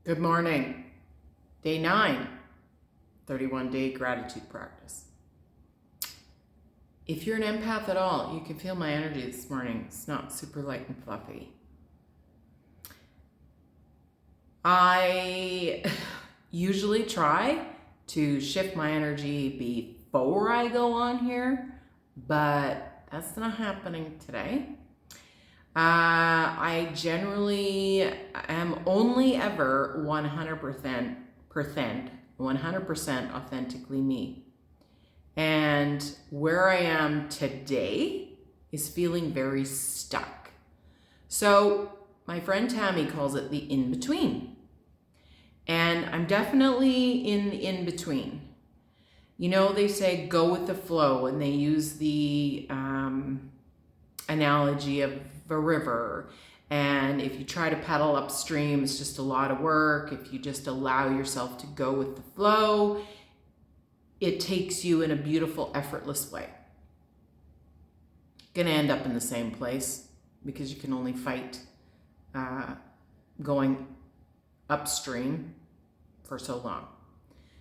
Good morning. Day 9, 31-day gratitude practice. If you're an empath at all, you can feel my energy this morning. It's not super light and fluffy. I usually try to shift my energy before I go on here, but that's not happening today. I generally am only ever 100% authentically me. And where I am today is feeling very stuck. So my friend Tammy calls it the in-between. And I'm definitely in the in-between. You know, they say go with the flow, and they use the analogy of a river, and if you try to paddle upstream, it's just a lot of work. If you just allow yourself to go with the flow, it takes you in a beautiful, effortless way. Gonna end up in the same place because you can only fight going upstream for so long.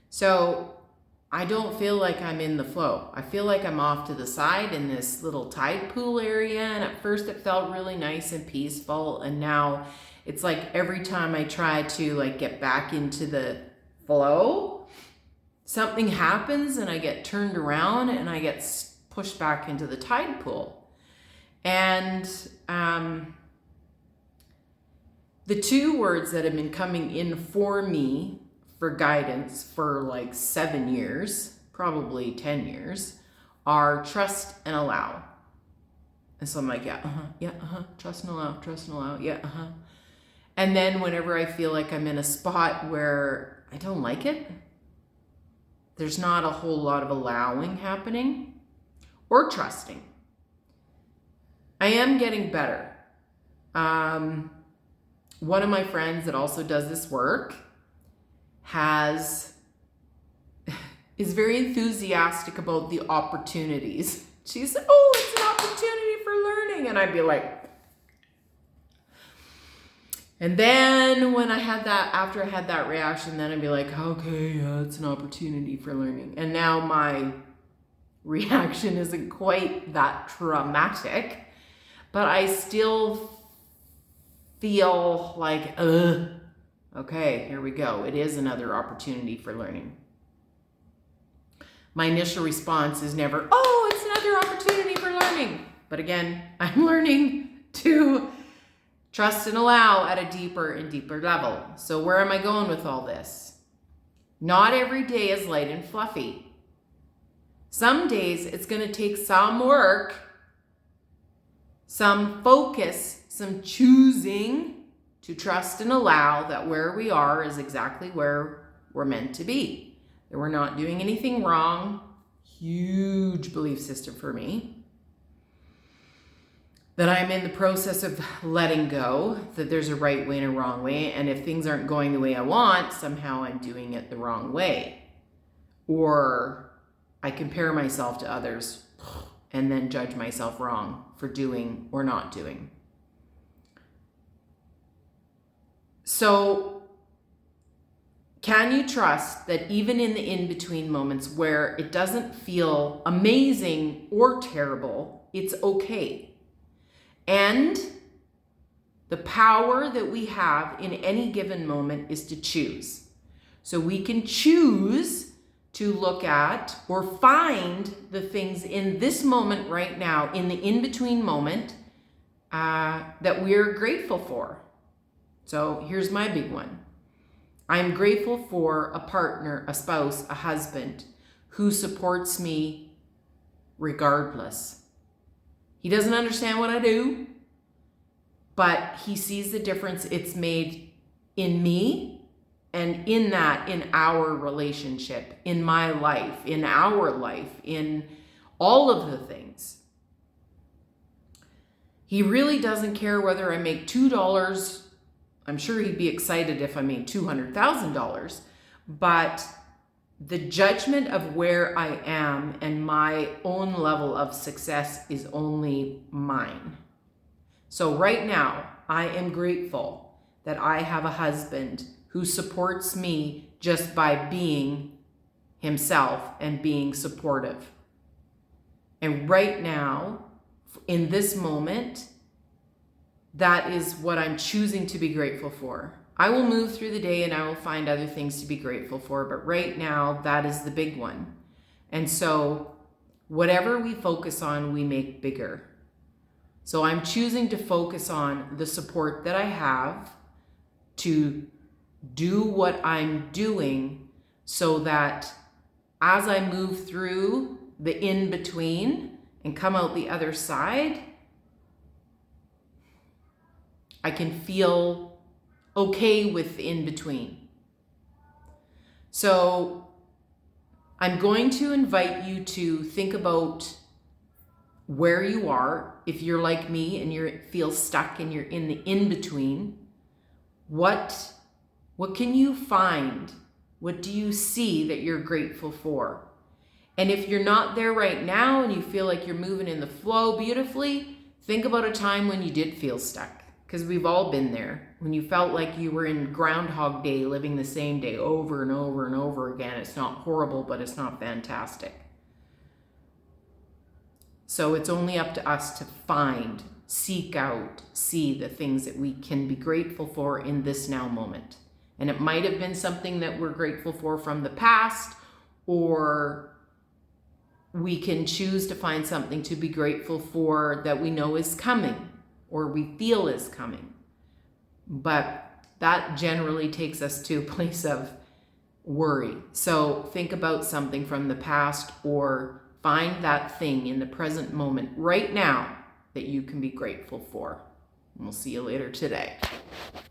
So I don't feel like I'm in the flow. I feel like I'm off to the side in this little tide pool area. And at first it felt really nice and peaceful. And now it's like every time I try to get back into the flow, something happens and I get turned around and I get pushed back into the tide pool. And the two words that have been coming in for me for guidance for 7 years, probably 10 years, are trust and allow. And so I'm like, trust and allow, yeah. And then whenever I feel like I'm in a spot where I don't like it, there's not a whole lot of allowing happening or trusting. I am getting better. One of my friends that also does this work is very enthusiastic about the opportunities. She said, oh, it's an opportunity for learning. And I'd be like, and then when after I had that reaction, then I'd be like, okay, yeah, it's an opportunity for learning. And now my reaction isn't quite that traumatic, but I still feel like, okay, here we go. It is another opportunity for learning. My initial response is never, oh, it's another opportunity for learning. But again, I'm learning to trust and allow at a deeper and deeper level. So where am I going with all this? Not every day is light and fluffy. Some days it's going to take some work, some focus, some choosing to trust and allow that where we are is exactly where we're meant to be. That we're not doing anything wrong. Huge belief system for me. That I'm in the process of letting go, that there's a right way and a wrong way, and if things aren't going the way I want, somehow I'm doing it the wrong way. Or I compare myself to others and then judge myself wrong for doing or not doing. So, can you trust that even in the in-between moments where it doesn't feel amazing or terrible, it's okay? And the power that we have in any given moment is to choose. So we can choose to look at or find the things in this moment right now, in the in-between moment, that we're grateful for. So here's my big one. I'm grateful for a partner, a spouse, a husband who supports me regardless. He doesn't understand what I do, but he sees the difference it's made in me and in our relationship, in my life, in our life, in all of the things. He really doesn't care whether I make $2. I'm sure he'd be excited if I made $200,000, but the judgment of where I am and my own level of success is only mine. So right now, I am grateful that I have a husband who supports me just by being himself and being supportive. And right now, in this moment, that is what I'm choosing to be grateful for. I will move through the day and I will find other things to be grateful for, but right now, that is the big one. And so whatever we focus on, we make bigger. So I'm choosing to focus on the support that I have to do what I'm doing so that as I move through the in-between and come out the other side, I can feel okay with the in-between. So I'm going to invite you to think about where you are. If you're like me and you feel stuck and you're in the in-between, what can you find? What do you see that you're grateful for? And if you're not there right now and you feel like you're moving in the flow beautifully, think about a time when you did feel stuck, because we've all been there. When you felt like you were in Groundhog Day, living the same day over and over and over again. It's not horrible, but it's not fantastic. So it's only up to us to find, seek out, see the things that we can be grateful for in this now moment. And it might have been something that we're grateful for from the past, or we can choose to find something to be grateful for that we know is coming or we feel is coming. But that generally takes us to a place of worry. So think about something from the past or find that thing in the present moment right now that you can be grateful for. And we'll see you later today.